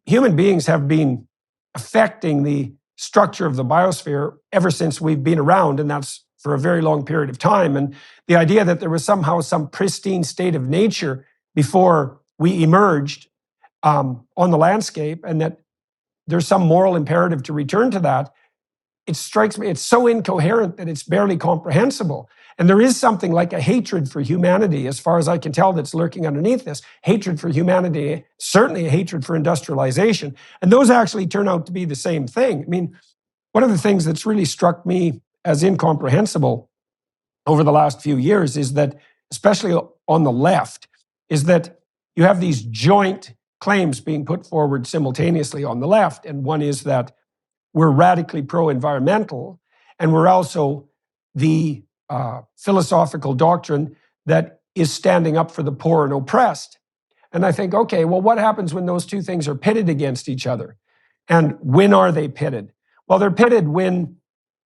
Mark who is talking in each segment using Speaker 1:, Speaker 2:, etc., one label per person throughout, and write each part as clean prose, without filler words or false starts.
Speaker 1: human beings have been affecting the structure of the biosphere ever since we've been around, and that's for a very long period of time. And the idea that there was somehow some pristine state of nature before we emerged on the landscape, and that there's some moral imperative to return to that, it strikes me, it's so incoherent that it's barely comprehensible. And there is something like a hatred for humanity, as far as I can tell, that's lurking underneath this. Hatred for humanity, certainly a hatred for industrialization. And those actually turn out to be the same thing. I mean, one of the things that's really struck me as incomprehensible over the last few years is that, especially on the left, is that you have these joint claims being put forward simultaneously on the left. And one is that we're radically pro-environmental, and we're also the philosophical doctrine that is standing up for the poor and oppressed. And I think, okay, well, what happens when those two things are pitted against each other? And when are they pitted? Well, they're pitted when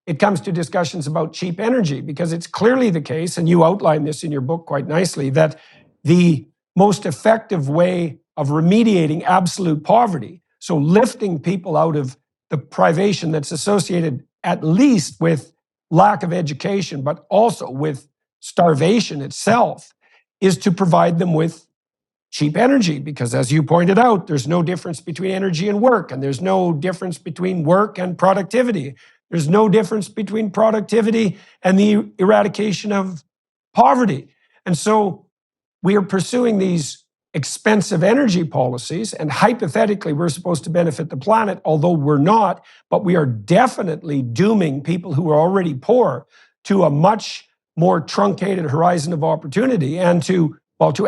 Speaker 1: it comes to discussions about cheap energy, because it's clearly the case, and you outline this in your book quite nicely, that the most effective way of remediating absolute poverty, so lifting people out of the privation that's associated at least with lack of education, but also with starvation itself, is to provide them with cheap energy. Because as you pointed out, there's no difference between energy and work, and there's no difference between work and productivity. There's no difference between productivity and the eradication of poverty. And so we are pursuing these expensive energy policies, and hypothetically, we're supposed to benefit the planet, although we're not, but we are definitely dooming people who are already poor to a much more truncated horizon of opportunity and to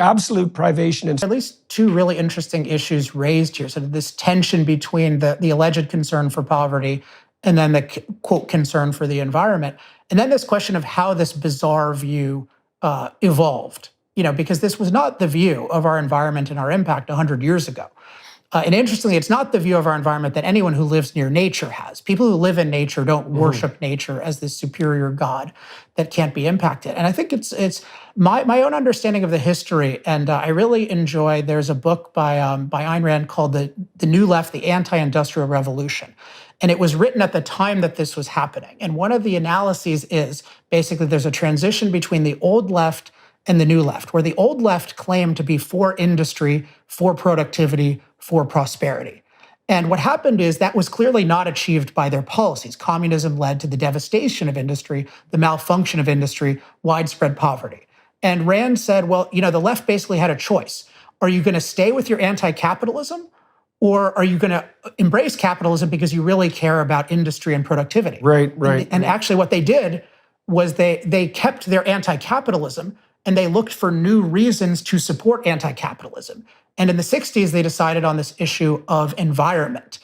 Speaker 1: absolute privation. And
Speaker 2: at least two really interesting issues raised here. So this tension between the alleged concern for poverty and then the quote concern for the environment. And then this question of how this bizarre view evolved. Because this was not the view of our environment and our impact 100 years ago. And interestingly, it's not the view of our environment that anyone who lives near nature has. People who live in nature don't worship nature as this superior God that can't be impacted. And I think it's my own understanding of the history, and I really enjoy, there's a book by Ayn Rand called The New Left, The Anti-Industrial Revolution. And it was written at the time that this was happening. And one of the analyses is basically there's a transition between the old left and the new left, where the old left claimed to be for industry, for productivity, for prosperity. And what happened is that was clearly not achieved by their policies. Communism led to the devastation of industry, the malfunction of industry, widespread poverty. And Rand said, well, the left basically had a choice. Are you going to stay with your anti-capitalism, or are you going to embrace capitalism because you really care about industry and productivity?
Speaker 1: Right.
Speaker 2: And actually what they did was they kept their anti-capitalism, and they looked for new reasons to support anti-capitalism. And in the 60s, they decided on this issue of environment.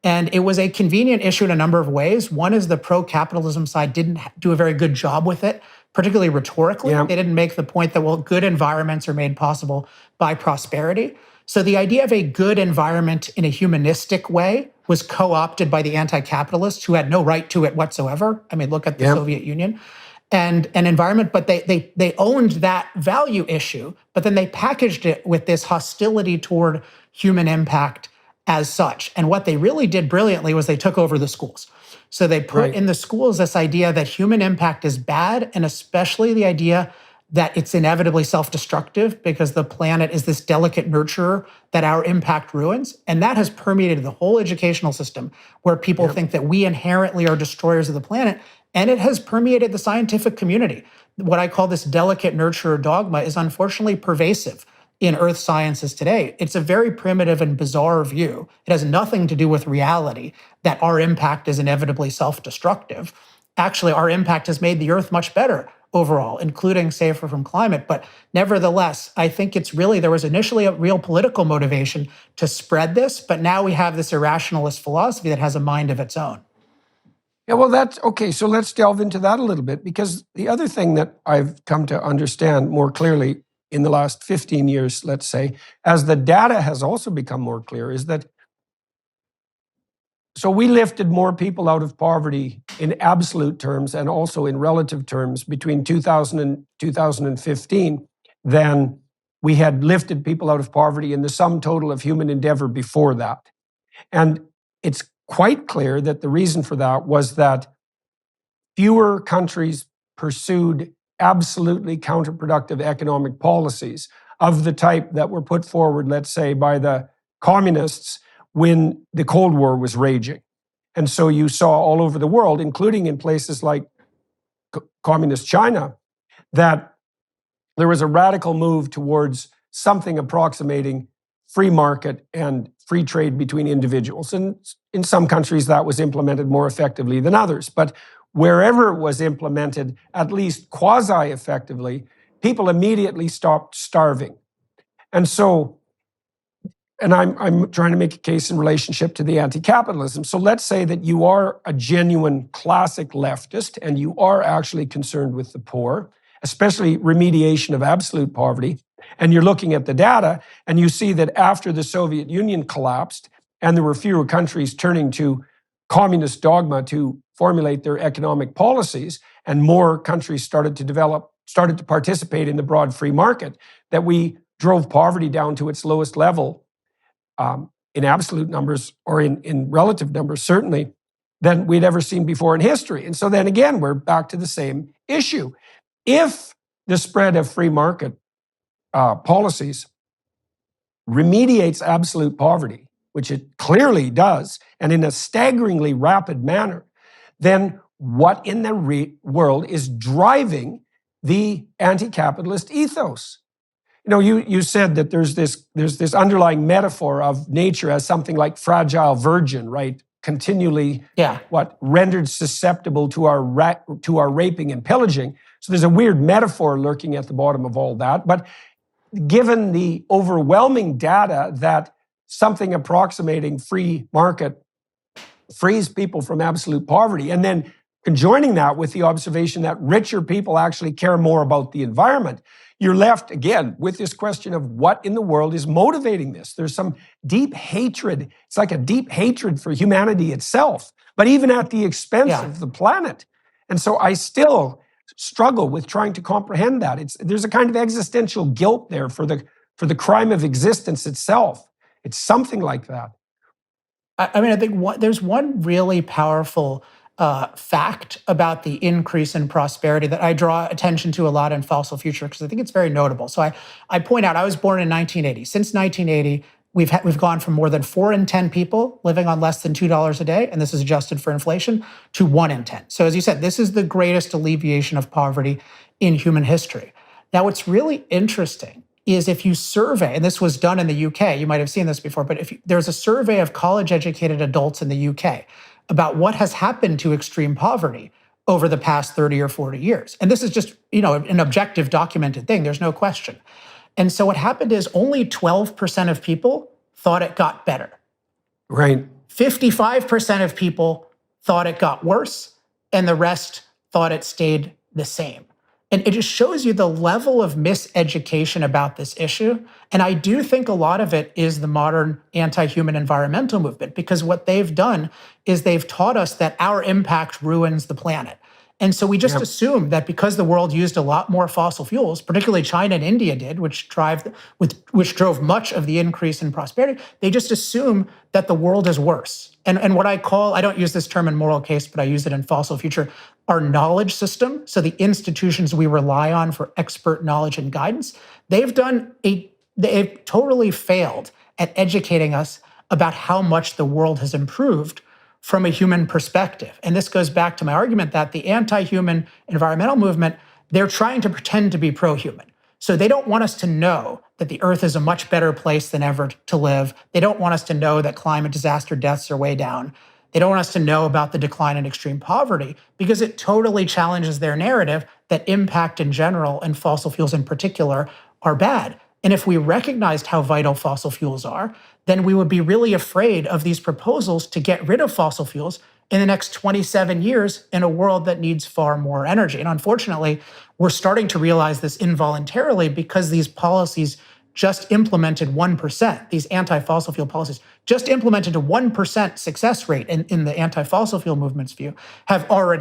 Speaker 2: And it was a convenient issue in a number of ways. One is the pro-capitalism side didn't do a very good job with it, particularly rhetorically. Yeah. They didn't make the point that, well, good environments are made possible by prosperity. So the idea of a good environment in a humanistic way was co-opted by the anti-capitalists who had no right to it whatsoever. I mean, look at the Soviet Union. And an environment, but they owned that value issue, but then they packaged it with this hostility toward human impact as such. And what they really did brilliantly was they took over the schools. So they put in the schools this idea that human impact is bad, and especially the idea that it's inevitably self-destructive because the planet is this delicate nurturer that our impact ruins. And that has permeated the whole educational system, where people think that we inherently are destroyers of the planet. And it has permeated the scientific community. What I call this delicate nurturer dogma is unfortunately pervasive in earth sciences today. It's a very primitive and bizarre view. It has nothing to do with reality, that our impact is inevitably self-destructive. Actually, our impact has made the earth much better overall, including safer from climate. But nevertheless, I think there was initially a real political motivation to spread this, but now we have this irrationalist philosophy that has a mind of its own.
Speaker 1: Yeah, well, that's okay. So let's delve into that a little bit, because the other thing that I've come to understand more clearly in the last 15 years, let's say, as the data has also become more clear, is that so we lifted more people out of poverty in absolute terms and also in relative terms between 2000 and 2015 than we had lifted people out of poverty in the sum total of human endeavor before that. And it's quite clear that the reason for that was that fewer countries pursued absolutely counterproductive economic policies of the type that were put forward, let's say, by the communists when the Cold War was raging. And so you saw all over the world, including in places like communist China, that there was a radical move towards something approximating free market and free trade between individuals. And in some countries that was implemented more effectively than others. But wherever it was implemented, at least quasi-effectively, people immediately stopped starving. And so, and I'm trying to make a case in relationship to the anti-capitalism. So let's say that you are a genuine classic leftist and you are actually concerned with the poor, especially remediation of absolute poverty, and you're looking at the data and you see that after the Soviet Union collapsed and there were fewer countries turning to communist dogma to formulate their economic policies and more countries started to participate in the broad free market, that we drove poverty down to its lowest level in absolute numbers or in relative numbers, certainly, than we'd ever seen before in history. And so then again, we're back to the same issue. If the spread of free market policies remediates absolute poverty, which it clearly does, and in a staggeringly rapid manner, then what in the world is driving the anti-capitalist ethos? You know, you said that there's this underlying metaphor of nature as something like fragile virgin, right? Continually, rendered susceptible to our raping and pillaging. So there's a weird metaphor lurking at the bottom of all that. But given the overwhelming data that something approximating free market frees people from absolute poverty, and then conjoining that with the observation that richer people actually care more about the environment, you're left again with this question of what in the world is motivating this. There's some deep hatred. It's like a deep hatred for humanity itself, but even at the expense of the planet. And so I still struggle with trying to comprehend that. There's a kind of existential guilt there for the crime of existence itself. It's something like that.
Speaker 2: I mean, I think there's one really powerful fact about the increase in prosperity that I draw attention to a lot in Fossil Future because I think it's very notable. So I point out I was born in 1980. Since 1980, we've gone from more than 4 in 10 people living on less than $2 a day, and this is adjusted for inflation, to 1 in 10. So as you said, this is the greatest alleviation of poverty in human history. Now, what's really interesting is if you survey, and this was done in the UK, you might have seen this before, but there's a survey of college-educated adults in the UK about what has happened to extreme poverty over the past 30 or 40 years. And this is just, an objective documented thing, there's no question. And so what happened is only 12% of people thought it got better.
Speaker 1: Right.
Speaker 2: 55% of people thought it got worse, and the rest thought it stayed the same. And it just shows you the level of miseducation about this issue. And I do think a lot of it is the modern anti-human environmental movement, because what they've done is they've taught us that our impact ruins the planet. And so we just assume that because the world used a lot more fossil fuels, particularly China and India did, which drove much of the increase in prosperity, they just assume that the world is worse. And what I don't use this term in Moral Case, but I use it in Fossil Future, our knowledge system, so the institutions we rely on for expert knowledge and guidance, they've totally failed at educating us about how much the world has improved from a human perspective. And this goes back to my argument that the anti-human environmental movement, they're trying to pretend to be pro-human. So they don't want us to know that the Earth is a much better place than ever to live. They don't want us to know that climate disaster deaths are way down. They don't want us to know about the decline in extreme poverty because it totally challenges their narrative that impact in general and fossil fuels in particular are bad. And if we recognized how vital fossil fuels are, then we would be really afraid of these proposals to get rid of fossil fuels in the next 27 years in a world that needs far more energy. And unfortunately, we're starting to realize this involuntarily because these policies just implemented 1%, these anti-fossil fuel policies, just implemented a 1% success rate in the anti-fossil fuel movement's view, have already